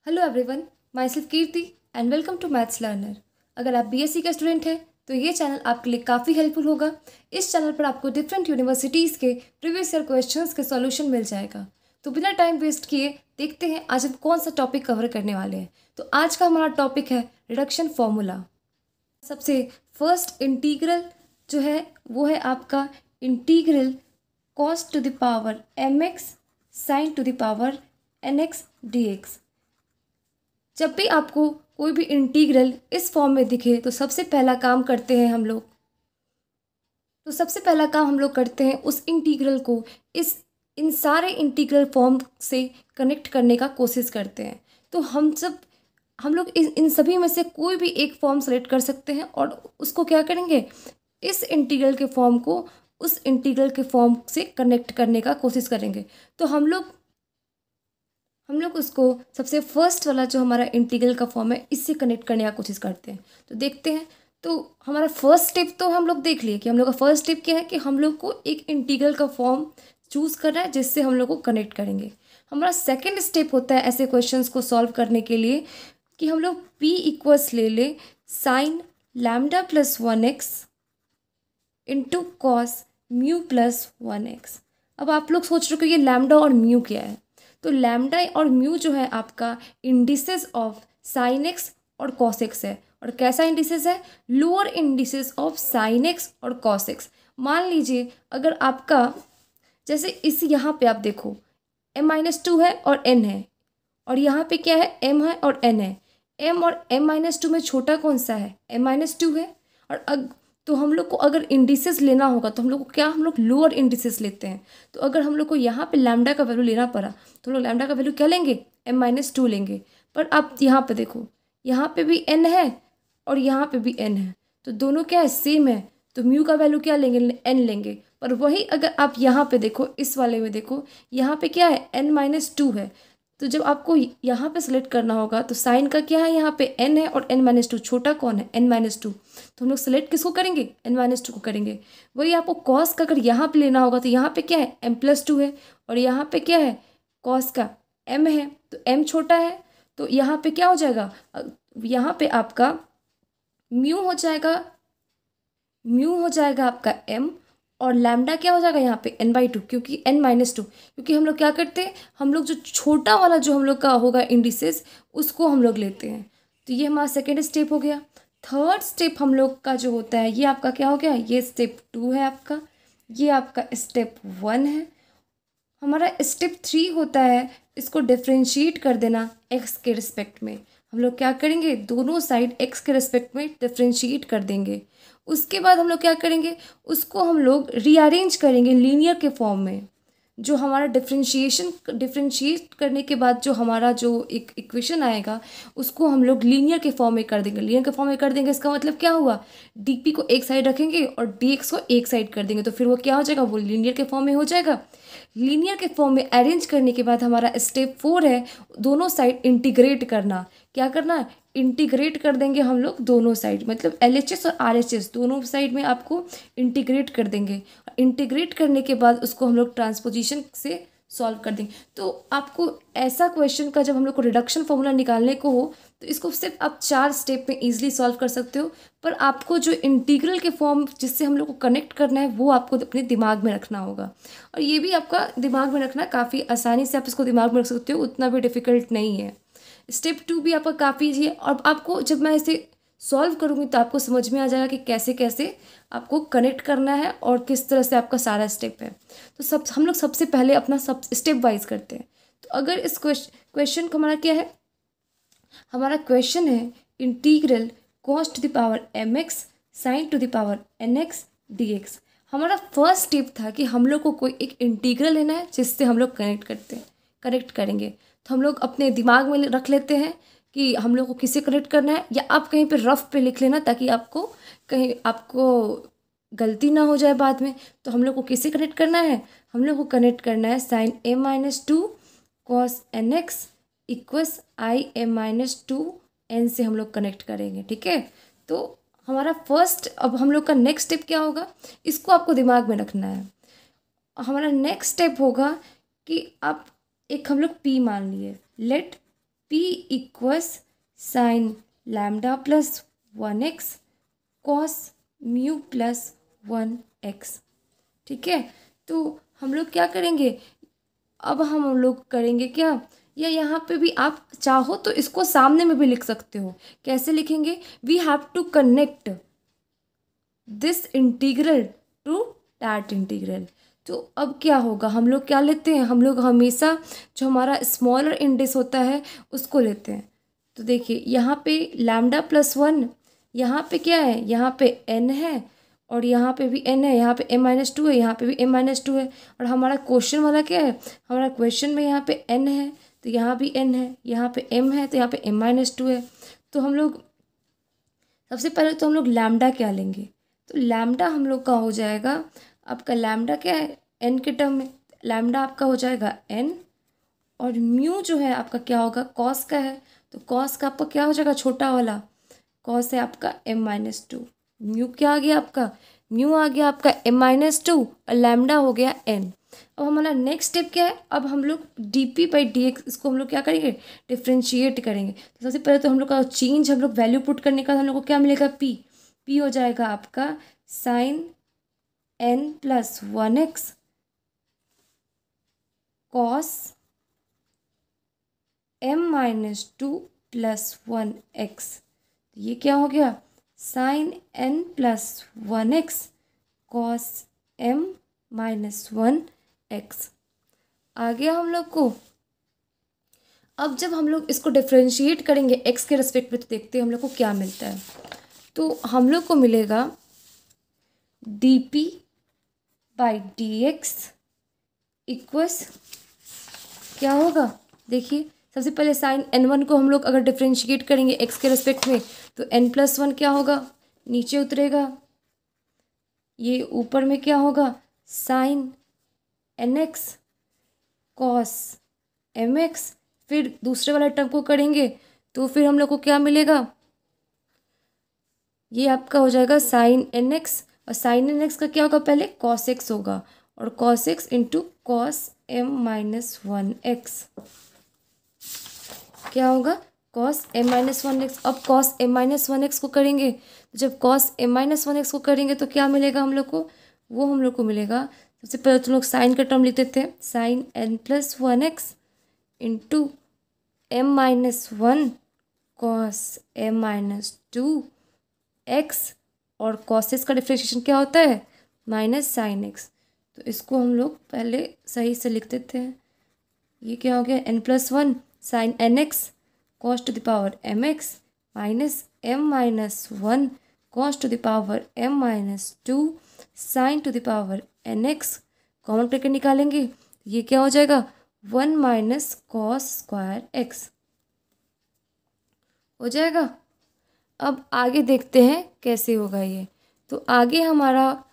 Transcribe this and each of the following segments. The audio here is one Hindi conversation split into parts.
Hello everyone, myself Kirti and welcome to Maths Learner. अगर आप बीएससी का स्टूडेंट हैं तो ये चैनल आपके लिए काफ़ी हेल्पफुल होगा। इस चैनल पर आपको डिफरेंट यूनिवर्सिटीज़ के प्रीवियस ईयर क्वेश्चंस के सॉल्यूशन मिल जाएगा। तो बिना टाइम वेस्ट किए देखते हैं आज हम कौन सा टॉपिक कवर करने वाले हैं। तो आज का हमारा टॉपिक है रिडक्शन फॉर्मूला। सबसे फर्स्ट इंटीग्रल जो है वो है आपका integral cos to the power M x sine to the power N x D X. जब भी आपको कोई भी इंटीग्रल इस फॉर्म में दिखे तो सबसे पहला काम करते हैं हम लोग करते हैं उस इंटीग्रल को इन सारे इंटीग्रल फॉर्म से कनेक्ट करने का कोशिश करते हैं। तो हम लोग इन सभी में से कोई भी एक फॉर्म सेलेक्ट कर सकते हैं और उसको क्या करेंगे, इस इंटीग्रल के फॉर्म को उस इंटीग्रल के फॉर्म से कनेक्ट करने का कोशिश करेंगे। तो हम लोग उसको सबसे फर्स्ट वाला जो हमारा इंटीग्रल का फॉर्म है इससे कनेक्ट करने का कोशिश करते हैं। तो देखते हैं। तो हमारा फर्स्ट स्टेप तो हम लोग देख लिए कि हम लोग का फर्स्ट स्टेप क्या है कि हम लोग को एक इंटीग्रल का फॉर्म चूज़ करना है जिससे हम लोग को कनेक्ट करेंगे। हमारा सेकेंड स्टेप होता है ऐसे क्वेश्चंस को सॉल्व करने के लिए कि हम लोग p इक्वल्स ले sign lambda plus 1x into cos mu plus 1x। अब आप लोग सोच रहे हो कि ये लैम्डा और म्यू क्या है। तो लैम्डा और म्यू जो है आपका इंडिसेस ऑफ साइन एक्स और कॉस एक्स है। और कैसा इंडिसेस है, lower indices of sine x और कॉस एक्स। मान लीजिए अगर आपका जैसे इस यहाँ पे आप देखो m-2 है और n है, और यहाँ पे क्या है m है और n है। m और m-2 में छोटा कौन सा है, m-2 है। और तो हम लोग को अगर इंडिसेस लेना होगा तो हम लोग लोअर इंडिसेस लेते हैं। तो अगर हम लोग को यहाँ पे लैम्डा का वैल्यू लेना पड़ा तो हम लोग लैम्डा का वैल्यू क्या लेंगे, m-2 लेंगे। पर आप यहाँ पे देखो, यहाँ पे भी n है और यहाँ पे भी n है, तो दोनों क्या है, सेम है। तो म्यू का वैल्यू क्या लेंगे, n लेंगे। पर वही अगर आप यहाँ पे देखो, इस वाले में देखो, यहाँ पे क्या है, n-2 है। तो जब आपको यहाँ पे सेलेक्ट करना होगा तो साइन का क्या है, यहाँ पे n है और n-2, छोटा कौन है, n-2। तो हम लोग सेलेक्ट किसको करेंगे, n-2 को करेंगे। वही आपको कॉस का अगर यहाँ पे लेना होगा तो यहाँ पे क्या है, m+2 है, और यहाँ पे क्या है, कॉस का m है। तो m छोटा है तो यहाँ पे क्या हो जाएगा, यहाँ पे आपका म्यू हो जाएगा आपका m, और लैम्डा क्या हो जाएगा यहाँ पे n/2, क्योंकि n-2, क्योंकि हम लोग क्या करते हैं, हम लोग जो छोटा वाला जो हम लोग का होगा इंडिसेस उसको हम लोग लेते हैं। तो ये हमारा सेकेंड स्टेप हो गया। थर्ड स्टेप हम लोग का जो होता है ये आपका क्या हो गया, ये स्टेप 2 है आपका, ये आपका स्टेप 1 है। हमारा स्टेप 3 होता है इसको डिफ्रेंशिएट कर देना x के रिस्पेक्ट में। हम लोग क्या करेंगे, दोनों साइड x के रिस्पेक्ट में डिफ्रेंशिएट कर देंगे। उसके बाद हम लोग क्या करेंगे, उसको हम लोग रीअरेंज करेंगे लीनियर के फॉर्म में। जो हमारा डिफ्रेंशिएट करने के बाद जो हमारा जो एक इक्वेशन आएगा उसको हम लोग लीनियर के फॉर्म में कर देंगे। लीनियर के फॉर्म में कर देंगे इसका मतलब क्या हुआ, dp को एक साइड रखेंगे और dx को एक साइड कर देंगे, तो फिर वो क्या हो जाएगा, वो लीनियर के फॉर्म में हो जाएगा। लीनियर के फॉर्म में अरेंज करने के बाद हमारा स्टेप 4 है दोनों साइड इंटीग्रेट करना। क्या करना, इंटीग्रेट कर देंगे हम लोग दोनों साइड, मतलब LHS और RHS दोनों साइड में आपको इंटीग्रेट कर देंगे। इंटीग्रेट करने के बाद उसको हम लोग ट्रांसपोजिशन से सॉल्व कर देंगे। तो आपको ऐसा क्वेश्चन का जब हम लोग को रिडक्शन फॉर्मूला निकालने को हो तो इसको सिर्फ आप 4 स्टेप में इजीली सॉल्व कर सकते हो। पर आपको जो इंटीग्रल के फॉर्म जिससे हम लोग को कनेक्ट करना है वो आपको अपने दिमाग में रखना होगा। और ये भी आपका दिमाग में रखना काफ़ी आसानी से आप इसको दिमाग में रख सकते हो, उतना भी डिफ़िकल्ट नहीं है। स्टेप 2 भी आपका काफ़ी ईजी है, और आपको जब मैं इसे सॉल्व करूँगी तो आपको समझ में आ जाएगा कि कैसे कैसे आपको कनेक्ट करना है और किस तरह से आपका सारा स्टेप है। तो हम लोग सबसे पहले अपना सब स्टेप वाइज करते हैं। तो अगर इस क्वेश्चन का हमारा क्या है, हमारा क्वेश्चन है integral cos to the power mx sine to the power nx dx। हमारा फर्स्ट स्टेप था कि हम लोग को कोई एक इंटीग्रल लेना है जिससे हम लोग कनेक्ट करेंगे। तो हम लोग अपने दिमाग में रख लेते हैं कि हम लोग को किसे कनेक्ट करना है, या आप कहीं पे रफ पे लिख लेना ताकि आपको गलती ना हो जाए बाद में। तो हम लोग को किसे कनेक्ट करना है, हम लोग को कनेक्ट करना है sine m-2 cos nx equals i m-2 n से हम लोग कनेक्ट करेंगे। ठीक है, तो हमारा फर्स्ट, अब हम लोग का नेक्स्ट स्टेप क्या होगा, इसको आपको दिमाग में रखना है। हमारा नेक्स्ट स्टेप होगा कि आप हम लोग p मान लिए, let P equals sine lambda plus 1x cos mu plus 1x। ठीक है, तो हम लोग क्या करेंगे, अब हम लोग करेंगे क्या, या यहाँ पे भी आप चाहो तो इसको सामने में भी लिख सकते हो। कैसे लिखेंगे, we have to connect this integral to that integral. तो अब क्या होगा, हम लोग क्या लेते हैं, हम लोग हमेशा जो हमारा स्मॉलर इंडेक्स होता है उसको लेते हैं। तो देखिए यहाँ पे लैम्डा प्लस 1, यहाँ पे क्या है, यहाँ पे n है और यहाँ पे भी n है, यहाँ पे m-2 है, यहाँ पे भी m-2 है। और हमारा क्वेश्चन वाला क्या है, हमारा क्वेश्चन में यहाँ पे n है तो यहाँ भी n है, यहाँ पे m है तो यहाँ पे m-2 है। तो हम लोग सबसे पहले तो हम लोग लैम्डा क्या लेंगे, तो लैम्डा हम लोग का हो जाएगा, आपका लैम्डा क्या है n के टर्म में, लैम्डा आपका हो जाएगा n, और म्यू जो है आपका क्या होगा, कॉस का है, तो कॉस का आपका क्या हो जाएगा, छोटा वाला कॉस है आपका m-2। म्यू क्या आ गया आपका, म्यू आ गया आपका m-2 और लैम्डा हो गया n। अब हमारा नेक्स्ट स्टेप क्या है, अब हम लोग dp/dx इसको हम लोग क्या करेंगे, डिफ्रेंशिएट करेंगे। तो सबसे पहले तो हम लोग का चेंज, हम लोग वैल्यू पुट करने का हम लोग को क्या मिलेगा, p हो जाएगा आपका sine n plus 1x cos m-2 plus 1x। ये क्या हो गया, sine n plus 1x cos m-1x आ गया हम लोग को। अब जब हम लोग इसको डिफ्रेंशिएट करेंगे x के रिस्पेक्ट में, तो देखते हैं हम लोग को क्या मिलता है। तो हम लोग को मिलेगा dp/dx इक्वस क्या होगा, देखिए सबसे पहले साइन n1 को हम लोग अगर डिफ्रेंशिएट करेंगे x के रिस्पेक्ट में, तो n+1 क्या होगा, नीचे उतरेगा, ये ऊपर में क्या होगा, साइन nx कॉस mx। फिर दूसरे वाला टर्म को करेंगे तो फिर हम लोग को क्या मिलेगा, ये आपका हो जाएगा साइन nx, और साइन nx का क्या होगा, पहले cos x होगा, और cos x into cos m-1x क्या होगा, cos m-1x। अब cos m-1x को करेंगे, तो जब cos m-1x को करेंगे तो क्या मिलेगा हम लोग को, वो हम लोग को मिलेगा, सबसे पहले तो लोग साइन का टर्म लेते थे, sign n+1x into m-1 cos m-2x, और cos का डिफ्रेंशिएशन क्या होता है, माइनस साइन एक्स। तो इसको हम लोग पहले सही से लिख देते हैं, ये क्या हो गया, n+1 sine nx cos to the power mx minus m-1 cos to the power m-2 sine to the power nx, common करके निकालेंगे, ये क्या हो जाएगा, 1 माइनस कॉस स्क्वायर एक्स हो जाएगा। अब आगे देखते हैं कैसे होगा ये, तो आगे हमारा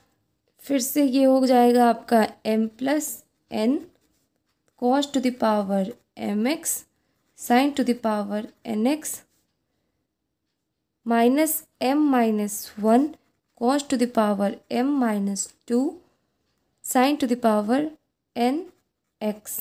फिर से ये हो जाएगा आपका m+n cos to the power mx sine to the power nx minus m-1 cos to the power m-2 sine to the power nx।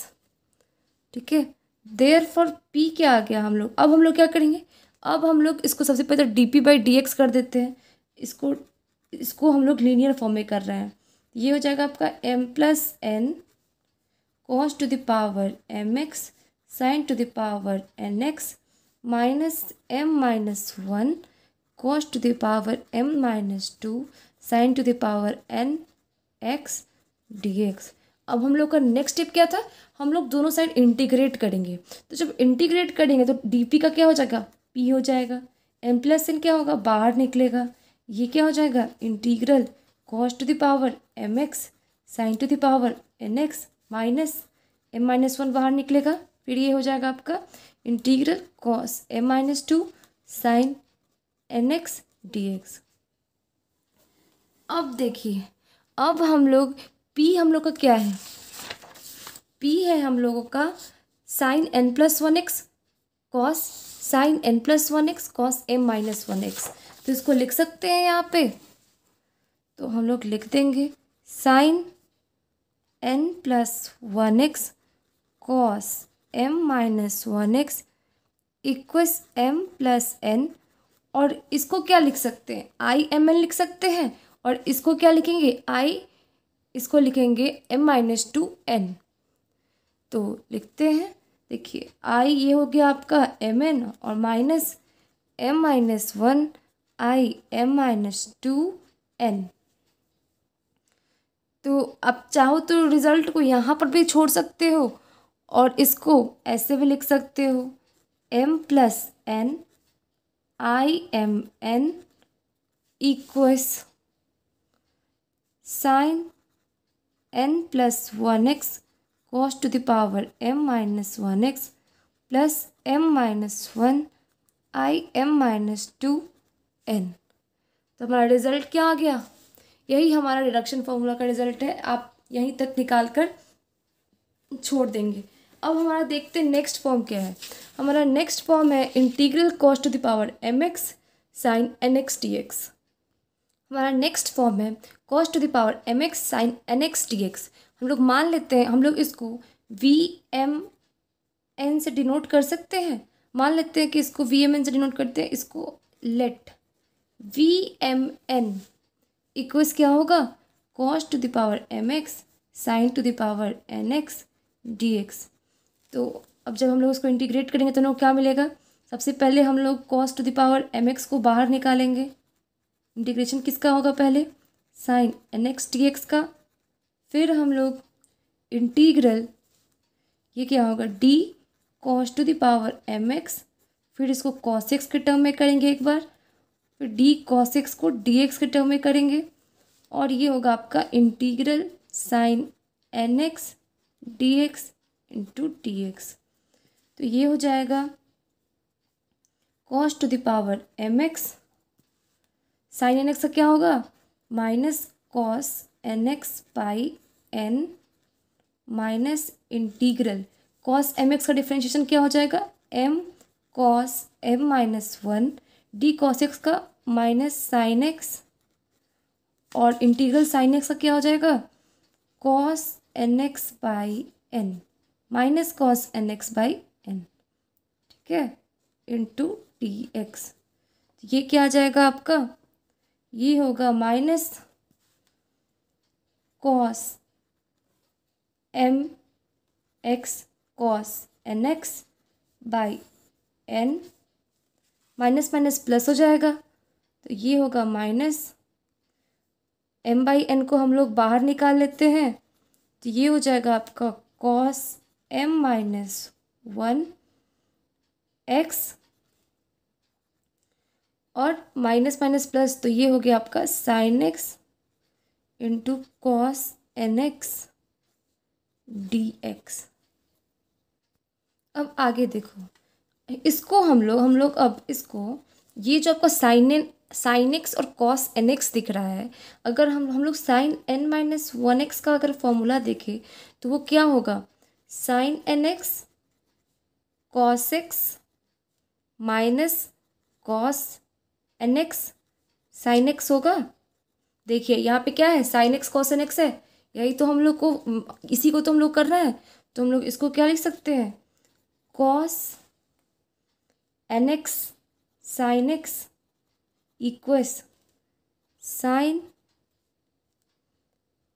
ठीक है, देयरफॉर p क्या आ गया हम लोग, अब हम लोग क्या करेंगे, अब हम लोग इसको सबसे पहले dp/dx कर देते हैं, इसको हम लोग लीनियर फॉर्म में कर रहे हैं। ये हो जाएगा आपका m+n cos to the power mx sine to the power nx minus m-1 cos to the power m-2 sine to the power nx dx। अब हम लोग का नेक्स्ट स्टेप क्या था, हम लोग दोनों साइड इंटीग्रेट करेंगे। तो जब इंटीग्रेट करेंगे तो dp का क्या हो जाएगा, p हो जाएगा, m+n क्या होगा, बाहर निकलेगा, ये क्या हो जाएगा, integral cos to the power mx sine to the power nx minus m-1 बाहर निकलेगा, फिर ये हो जाएगा आपका integral cos m-2 sine nx dx। अब देखिए, अब हम लोग p हम लोग का क्या है, p है हम लोगों का sign n+1x cos sine n+1x cos m-1x। तो इसको लिख सकते हैं यहाँ पे, तो हम लोग लिख देंगे sine n+1x cos m-1x equals M plus N, और इसको क्या लिख सकते हैं, आई एम एन लिख सकते हैं, और इसको क्या लिखेंगे, इसको लिखेंगे m-2n। तो लिखते हैं, देखिए आई ये हो गया आपका mn और माइनस m-1 आई m-2n। तो आप चाहो तो रिजल्ट को यहाँ पर भी छोड़ सकते हो और इसको ऐसे भी लिख सकते हो, m+n I m-n equals sine n+1x cos to the power m-1x plus m-1 I m-2n। तो हमारा रिजल्ट क्या आ गया, यही हमारा रिडक्शन फॉर्मूला का रिजल्ट है। आप यहीं तक निकाल कर छोड़ देंगे। अब हमारा देखते हैं नेक्स्ट फॉर्म क्या है। हमारा नेक्स्ट फॉर्म है integral cos to the power mx sine nx dx। हमारा नेक्स्ट फॉर्म है cos to the power mx sine nx dx। हम लोग मान लेते हैं, हम लोग इसको VMN से डिनोट कर सकते हैं। मान लेते हैं कि इसको VMN से डिनोट करते हैं। इसको लेट VMN इक्वल्स क्या होगा, cos to the power mx sine to the power nx dx। तो अब जब हम लोग उसको इंटीग्रेट करेंगे तो हमें क्या मिलेगा, सबसे पहले हम लोग cos to the power mx को बाहर निकालेंगे। इंटीग्रेशन किसका होगा, पहले साइन nx dx का, फिर हम लोग इंटीग्रल ये क्या होगा d cos to the power mx, फिर इसको cos x के टर्म में करेंगे एक बार, फिर d cos x को dx के टर्म में करेंगे, और ये होगा आपका integral sine nx dx into dx। तो ये हो जाएगा cos to the power mx, sine nx का क्या होगा minus cos nx by n minus integral cos mx का डिफ्रेंशिएशन क्या हो जाएगा m cos m-1 d cos x का माइनस साइन x, और इंटीग्रल साइन x का क्या हो जाएगा cos nx by n minus cos nx by n, ठीक है, इंटू dx। ये क्या आ जाएगा आपका, ये होगा minus cos mx cos nx by n, minus minus plus हो जाएगा, तो ये होगा माइनस m बाई n को हम लोग बाहर निकाल लेते हैं, तो ये हो जाएगा आपका cos m-1 x, और माइनस माइनस प्लस, तो ये हो गया आपका sine x into cos nx dx। अब आगे देखो, इसको हम लोग अब इसको, ये जो आपका साइन एक्स और कॉस एन एक्स दिख रहा है, अगर हम लोग साइन n-1x का अगर फॉर्मूला देखें तो वो क्या होगा, sine nx cos x minus cos nx sine x होगा। देखिए यहाँ पे क्या है, साइन एक्स कॉस nx है, यही तो हम लोग को, इसी को तो हम लोग कर रहे हैं, तो हम लोग इसको क्या लिख सकते हैं, cos nx sine x equals sine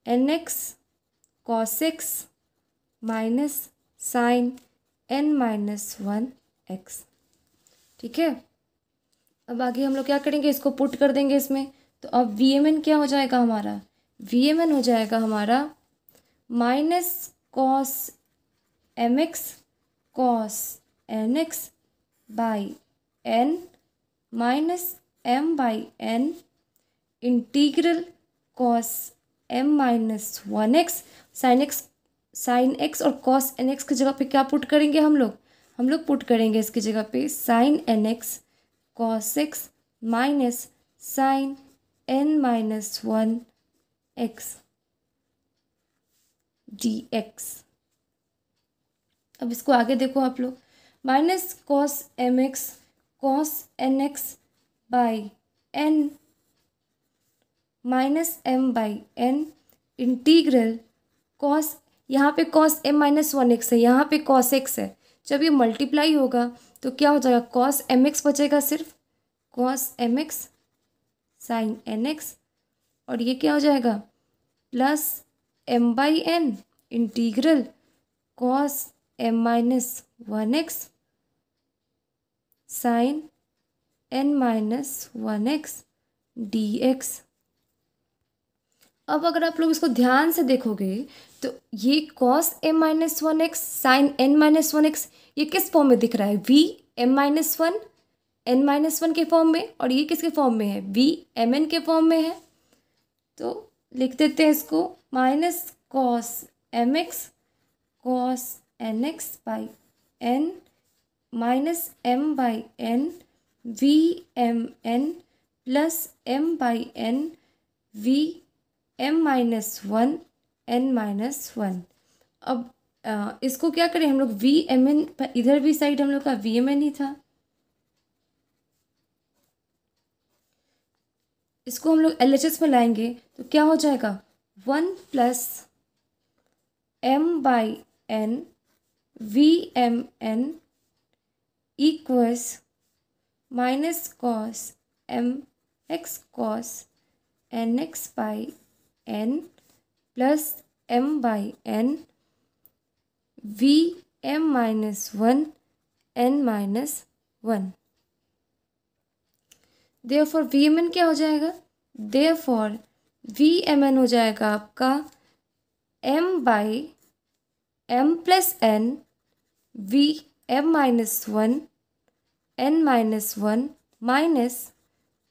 nx cos x minus sine n-1x, ठीक है। अब आगे हम लोग क्या करेंगे, इसको पुट कर देंगे इसमें, तो अब VMN क्या हो जाएगा हमारा, VMN हो जाएगा हमारा minus cos mx cos nx by n minus m by n integral cos m-1x sine x और कॉस nx की जगह पे क्या पुट करेंगे हम लोग पुट करेंगे इसकी जगह पे sine nx cos x minus sine n-1 x dx। अब इसको आगे देखो आप लोग, minus cos mx cos nx by n minus m by n integral cos, यहाँ पे कॉस m-1x है, यहाँ पे कॉस x है, जब ये मल्टीप्लाई होगा तो क्या हो जाएगा, कॉस एम एक्स बचेगा सिर्फ, cos m x sine n x, और ये क्या हो जाएगा plus m by n integral cos m minus one x sine n minus one x D x. अब अगर आप लोग इसको ध्यान से देखोगे तो ये cos m minus one x sine n minus one x ये किस फॉर्म में दिख रहा है, v m minus one n minus one के फॉर्म में, और ये किसके फॉर्म में है, वी एम एन के फॉर्म में है। तो लिख देते हैं इसको minus cos m x cos n x by N minus m by n v m n plus m by n v m minus one n minus one. अब इसको क्या करें हम लोग, वी एम एन, इधर भी साइड हम लोग का वी एम एन ही था, इसको हम लोग एल एच एस में लाएंगे तो क्या हो जाएगा, one plus m by n v m n equals minus cos m x cos n x by n plus m by n v m minus one n minus one. Therefore v m n क्या हो जाएगा, देयरफॉर वी एम एन हो जाएगा आपका m by m plus n v m minus one n minus one minus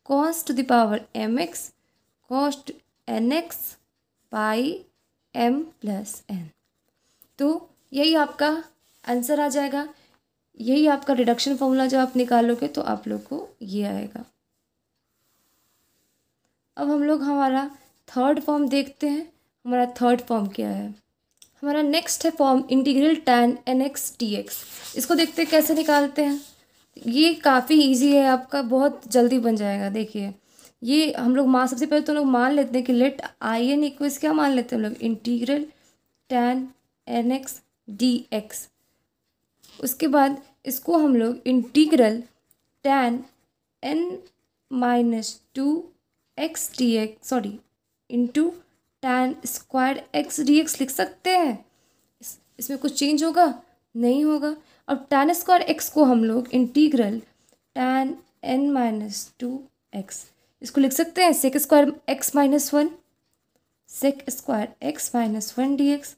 cos to the power M x cos to n x by m plus n. तो यही आपका आंसर आ जाएगा, यही आपका रिडक्शन फॉर्मूला जब आप निकालोगे तो आप लोग को ये आएगा। अब हम लोग हमारा थर्ड फॉर्म देखते हैं, हमारा थर्ड फॉर्म क्या है। हमारा नेक्स्ट है form integral tan N x T x. इसको देखते हैं कैसे निकालते हैं। ये काफ़ी इजी है आपका, बहुत जल्दी बन जाएगा। देखिए ये हम लोग सबसे पहले तो लोग मान लेते हैं कि लेट आई एन इक्वल्स क्या मान लेते हैं हम लोग, integral tan N x D x. उसके बाद इसको हम लोग integral tan N minus two x D x sorry into tan square x D x लिख सकते हैं। इसमें कुछ चेंज होगा नहीं होगा। अब टैन स्क्वायर एक्स को हम लोग integral tan N minus two x, इसको लिख सकते हैं sec square x minus one, sec square x minus one d x.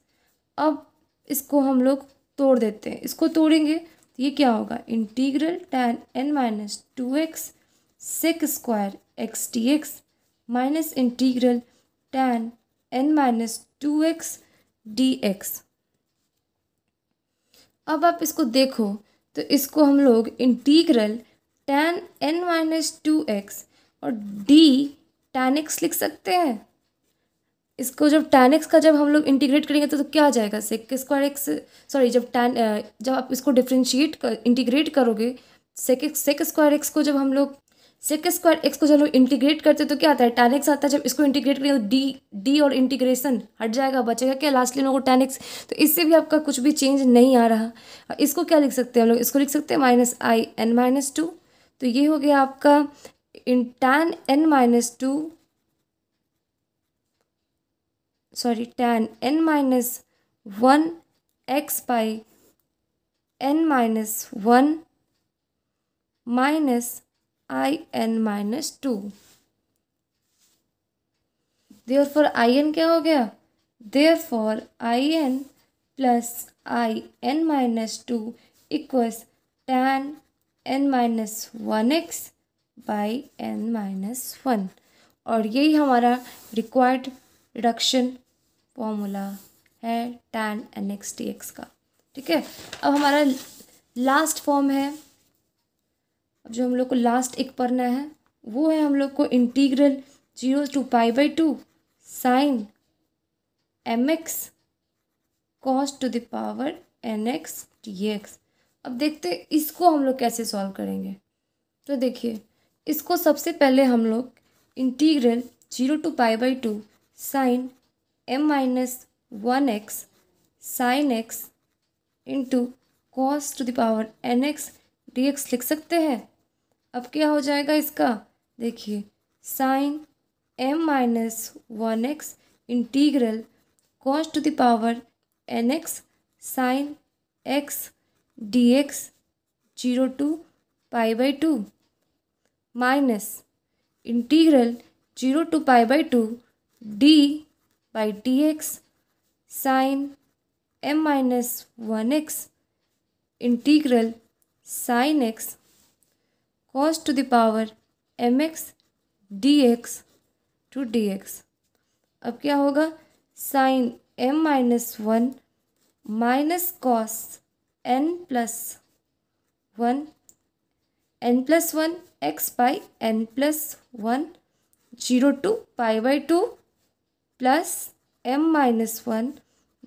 अब इसको हम लोग तोड़ देते हैं, इसको तोड़ेंगे तो ये क्या होगा, integral tan N minus two x sec square x D x minus integral tan N minus two x D x. अब आप इसको देखो तो इसको हम लोग integral tan N minus two x और डी टैन एक्स लिख सकते हैं। इसको जब टैन एक्स का जब हम लोग इंटीग्रेट करेंगे तो क्या आ जाएगा, सेक स्क्वायर एक्स सॉरी जब आप इसको डिफ्रेंशिएट इंटीग्रेट करोगे सेक स्क्वायर एक्स को जब हम लोग सेक स्क्वायर एक्स को जब लोग इंटीग्रेट करते हैं तो क्या आता है, टैन एक्स आता है। जब इसको इंटीग्रेट करेंगे तो डी और इंटीग्रेशन हट जाएगा, बचेगा क्या लास्टली लोगों को टैन एक्स। तो इससे भी आपका कुछ भी चेंज नहीं आ रहा। इसको क्या लिख सकते हैं हम लोग, इसको लिख सकते हैं minus I N minus two. तो ये हो गया आपका इन tan N minus two sorry tan N minus one X by N minus one minus I N minus two. Therefore I N क्या हो गया, therefore I N plus I N minus two equals tan N minus one X by N minus one. और यही हमारा रिक्वायर्ड रिडक्शन फॉर्मूला है tan N x T x का। ठीक है, अब हमारा लास्ट फॉर्म है। अब जो हम लोग को लास्ट एक पढ़ना है वो है हम लोग को integral zero to pi by two sine m x cos to the power N x D x. अब देखते हैं इसको हम लोग कैसे सॉल्व करेंगे। तो देखिए इसको सबसे पहले हम लोग integral zero to pi by two sine m minus one x sine x into cos to the power N x dx लिख सकते हैं। अब क्या हो जाएगा इसका, देखिए sine m minus 1x integral cos to the power nx sine x dx 0 to pi by 2 minus integral 0 to pi by 2 d by dx sine m minus 1x integral sine x cos to the power mx dx to dx। अब क्या होगा, sine m minus 1 minus cos n plus 1 n plus 1 x by n plus 1 0 to pi by 2 plus m minus 1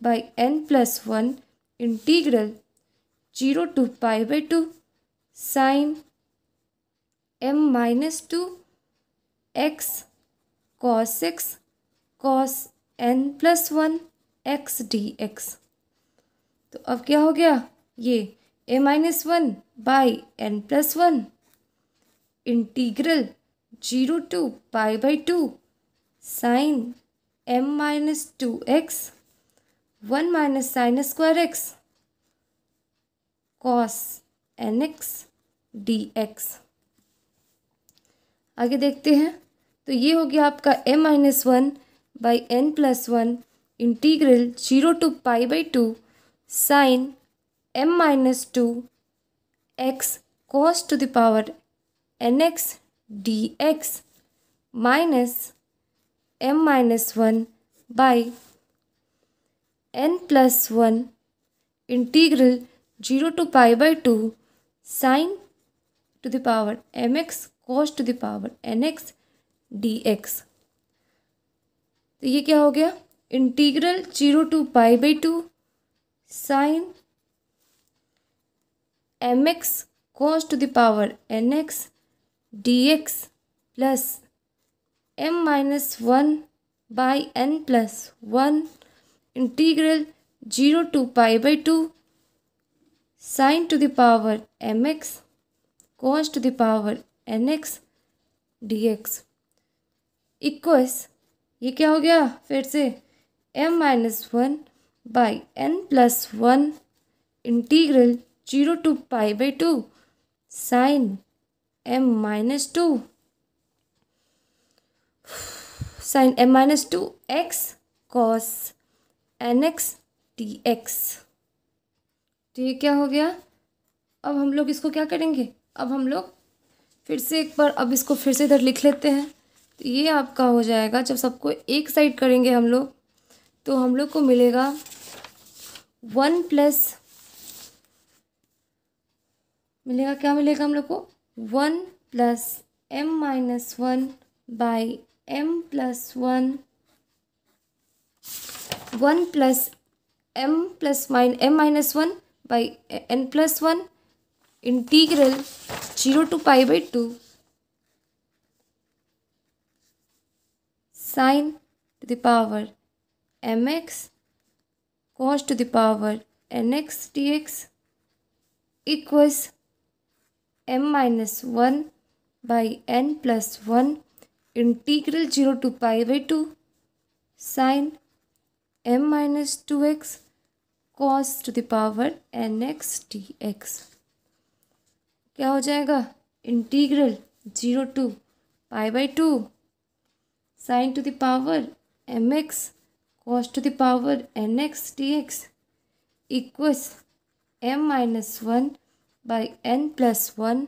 by n plus 1 integral 0 to pi by 2 sine m minus 2 x cos n plus 1 x dx। तो अब क्या हो गया, ये a minus 1 by n plus 1 integral 0 to pi by 2 sine m minus 2x 1 minus sine square x cos nx dx। आगे देखते हैं, तो ये हो गया आपका m minus 1 by n plus 1 integral 0 to pi by 2 sine m minus 2 x cos to the power nx dx minus m minus 1 by n plus 1 integral 0 to pi by 2 sine to the power mx cos to the power nx dx। तो ये क्या हो गया, integral 0 to pi by 2 sine mx cos to the power nx dx plus m minus 1 by n plus 1 integral 0 to pi by 2 sine to the power mx cos to the power nx dx equals, ये क्या हो गया फिर से, m minus 1 by n plus 1 integral 0 to pi by 2 sine m minus 2 sine m minus 2 x cos nx dx। तो ये क्या हो गया, अब हम लोग इसको क्या करेंगे, अब हम लोग फिर से एक बार अब इसको फिर से इधर लिख लेते हैं। तो ये आपका हो जाएगा, जब सबको एक साइड करेंगे हम लोग तो हम लोग को मिलेगा 1 प्लस, मिलेगा क्या मिलेगा हम लोग को, 1 plus m minus 1 by m plus 1 1 plus m minus 1 by n plus 1 integral 0 to pi by 2 sine to the power mx cos to the power nx dx equals m minus 1 by n plus 1 integral 0 to pi by 2 sine m minus 2x cos to the power nx dx। क्या हो जाएगा, integral 0 to pi by 2 sine to the power mx cos to the power nx dx equals m minus 1 by n plus 1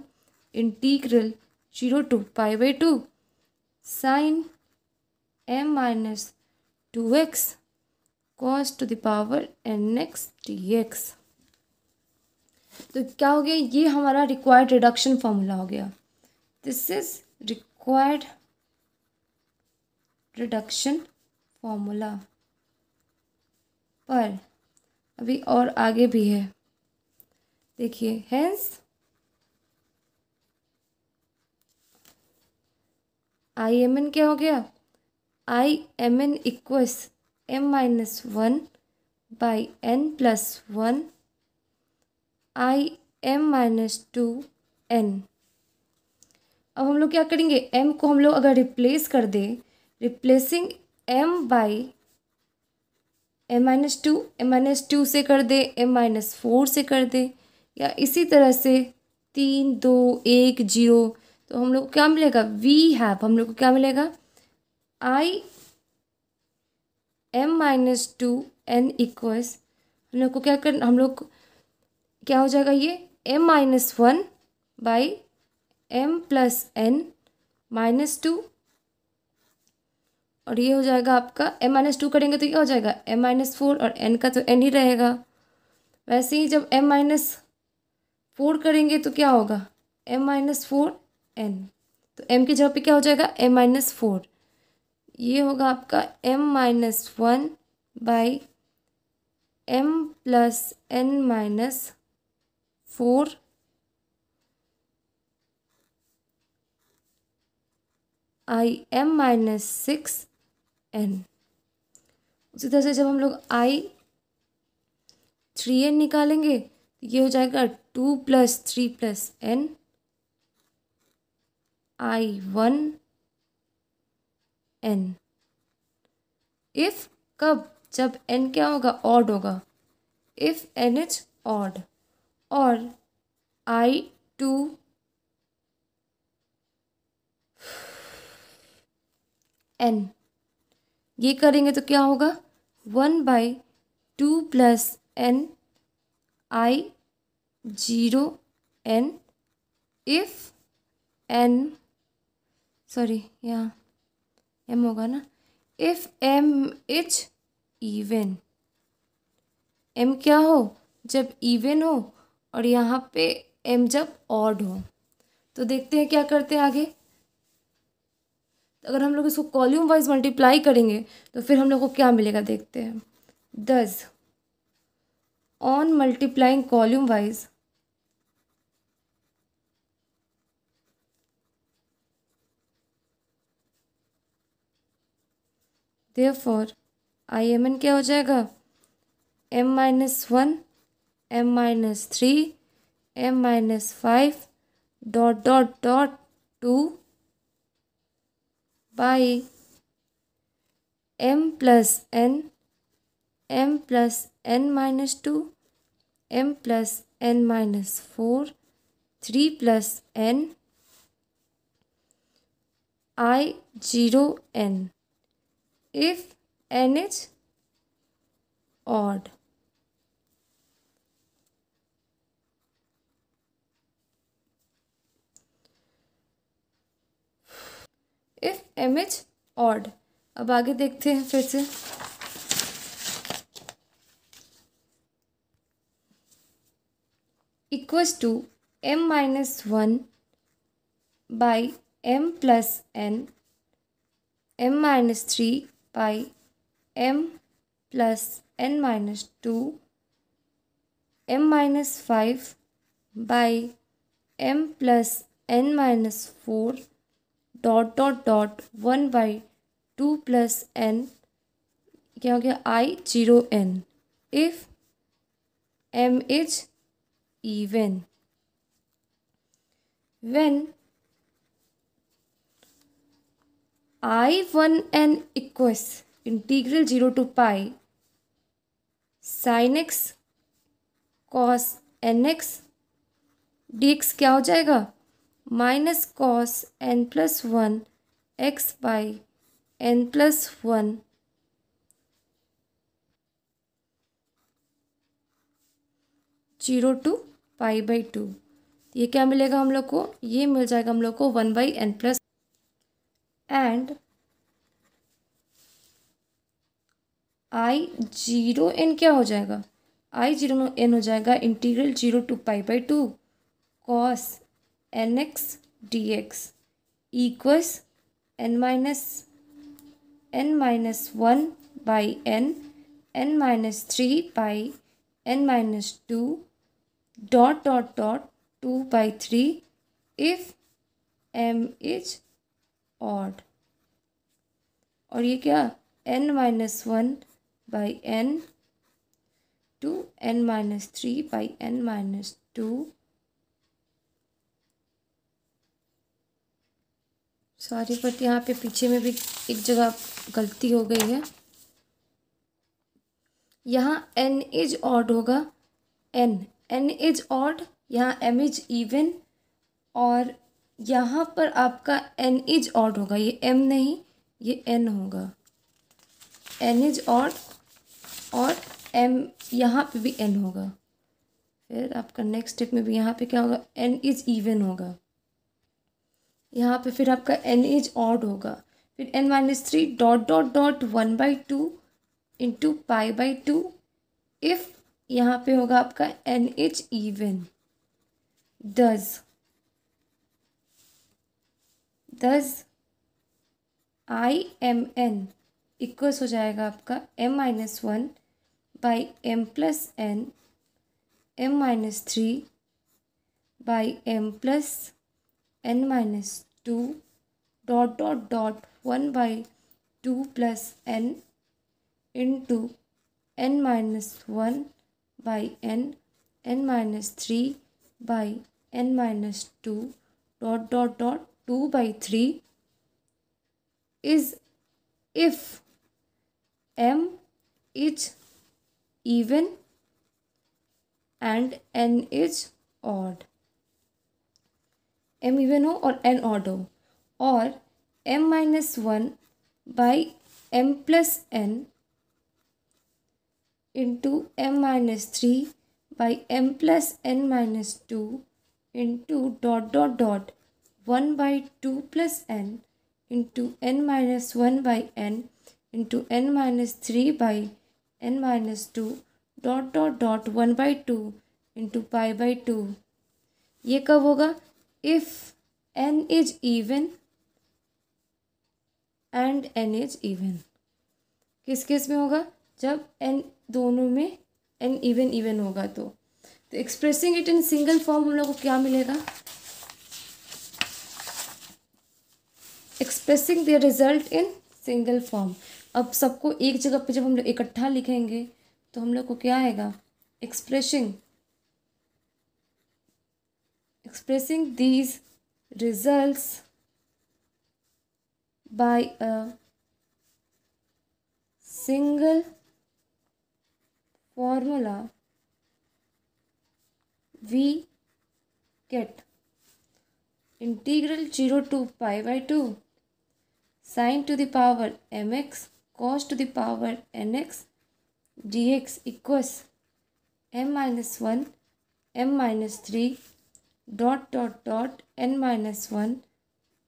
integral 0 to pi by 2 sine m minus 2x cos to the power nx dx। तो क्या हो गया, ये हमारा रिक्वायर्ड रिडक्शन फॉर्मूला हो गया। This is required reduction formula. पर अभी और आगे भी है, देखिए, हेंस आई एम एन क्या हो गया, I m n equals m minus 1 by n plus 1 आई m-2n। अब हम लोग क्या करेंगे, m को हम लोग अगर रिप्लेस कर दें, replacing m by m-2, m-2 से कर दे, m-4 से कर दे, या इसी तरह से 3 2 1 0, तो हम लोग को क्या मिलेगा, वी हैव, हम लोग को क्या मिलेगा, आई m-2n इक्वल्स, हम लोग को क्या कर, हम लोग क्या हो जाएगा, ये m-1 बाई m+n-2, और ये हो जाएगा आपका m-2 करेंगे तो क्या हो जाएगा m-4, और n का तो n ही रहेगा। वैसे ही जब m-4 करेंगे तो क्या होगा m-4n, तो m की जगह पे क्या हो जाएगा m-4, ये होगा आपका m-1 by m+n-4 I m-6n। उसी तरह से जब हम लोग i3n निकालेंगे तो ये हो जाएगा 2 + 3 + n i1n। इफ कब, जब n क्या होगा, ऑड होगा, इफ n इज ऑड, और i2n ये करेंगे तो क्या होगा 1/2 + n i0n if n, sorry यहाँ m होगा ना, if m is even, m क्या हो, जब इवन हो, और यहाँ पे m जब ऑड हो। तो देखते हैं क्या करते हैं आगे। अगर हम लोग इसको कॉल्यूम वाइज मल्टीप्लाई करेंगे तो फिर हम लोग को क्या मिलेगा, देखते हैं। दस on multiplying column wise, therefore IMN क्या हो जाएगा, m-1 m-3 m-5 dot dot dot 2 by m+n m+n-2 m+n-4 3 + n i0n if n is odd। If m is odd, अब आगे देखते हैं फिर से। Equals to m-1 by m+n m-3 बाई m+n-2 m-5 बाई m+n-4 dot dot dot 1/2 + n, क्या हो गया i0n if m is even, when i1n equals integral 0 to pi sin x cos nx dx क्या हो जाएगा -cos n+1 x/n+1 0 to π/2। ये क्या मिलेगा हम लोग को, ये मिल जाएगा हम लोग को 1/n+, एंड i0n क्या हो जाएगा, i0n हो जाएगा integral 0 to π/2 cos nx dx equals n-1/n n-3/n-2 dot dot dot 2/3 if m is odd, और ये क्या n-1/n to n-3/n-2 sorry but यहाँ पे पीछे में भी एक जगह गलती हो गई है। यहाँ n इज ऑड होगा, n इज ऑड, यहाँ m इज इवन, और यहाँ पर आपका n इज ऑड होगा, ये m नहीं ये n होगा। n इज ऑड और m यहाँ पे भी n होगा। फिर आपका नेक्स्ट स्टेप में भी यहाँ पे क्या होगा, n इज इवन होगा। यहाँ पे फिर आपका n इज ऑड होगा, फिर n-3 dot dot dot 1/2 into π/2 if यहाँ पे होगा आपका n इज इवन। दस IMN इक्वल्स हो जाएगा आपका m-1 by m plus n, m-3 by m plus n-2 dot dot dot 1/2 plus n into n-1 by n, n-3 by n-2 dot dot dot 2/3 is if m is even and n is odd। m even हो और n ऑड हो, और m-1 by m plus n into m-3 by m plus n-2 into dot dot dot 1/2 plus n into n-1 by n into n-3 by n-2 dot dot dot 1/2 into π/2। ये कब होगा, if n is even and n is even. किस केस में होगा, जब n दोनों में n इवन होगा। तो expressing it in single form हम लोग को क्या मिलेगा, expressing the result in single form. अब सबको एक जगह पे जब हम लोग इकट्ठा लिखेंगे तो हम लोग को क्या आएगा, expressing these results by a single formula we get integral 0 to π/2 sin to the power mx cos to the power nx dx equals m-1 m-3 dot dot dot n-1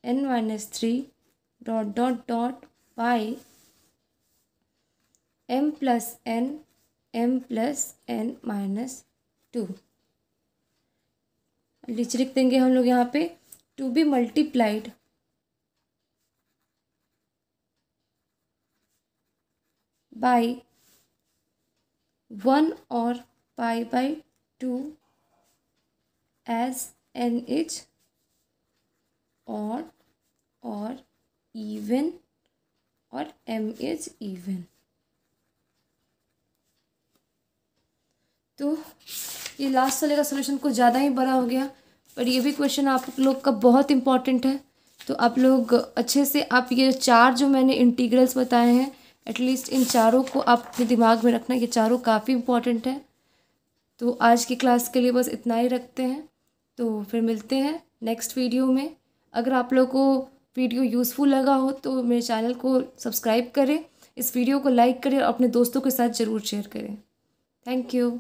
n-3 dot dot dot by m plus n minus 2। नीचे लिख देंगे हम लोग यहाँ पे टू बी मल्टीप्लाइड बाई 1 और π/2 एज n इज ऑड और इवन और m इज इवन। तो ये लास्ट वाले का सोल्यूशन कुछ ज़्यादा ही बड़ा हो गया, पर ये भी क्वेश्चन आप लोग का बहुत इंपॉर्टेंट है। तो आप लोग अच्छे से आप ये चार जो मैंने इंटीग्रल्स बताए हैं, एटलीस्ट इन चारों को आप अपने दिमाग में रखना, ये चारों काफ़ी इंपॉर्टेंट है। तो आज की क्लास के लिए बस इतना ही रखते हैं, तो फिर मिलते हैं नेक्स्ट वीडियो में। अगर आप लोग को वीडियो यूज़फुल लगा हो तो मेरे चैनल को सब्सक्राइब करें, इस वीडियो को लाइक करें और अपने दोस्तों के साथ ज़रूर शेयर करें। Thank you.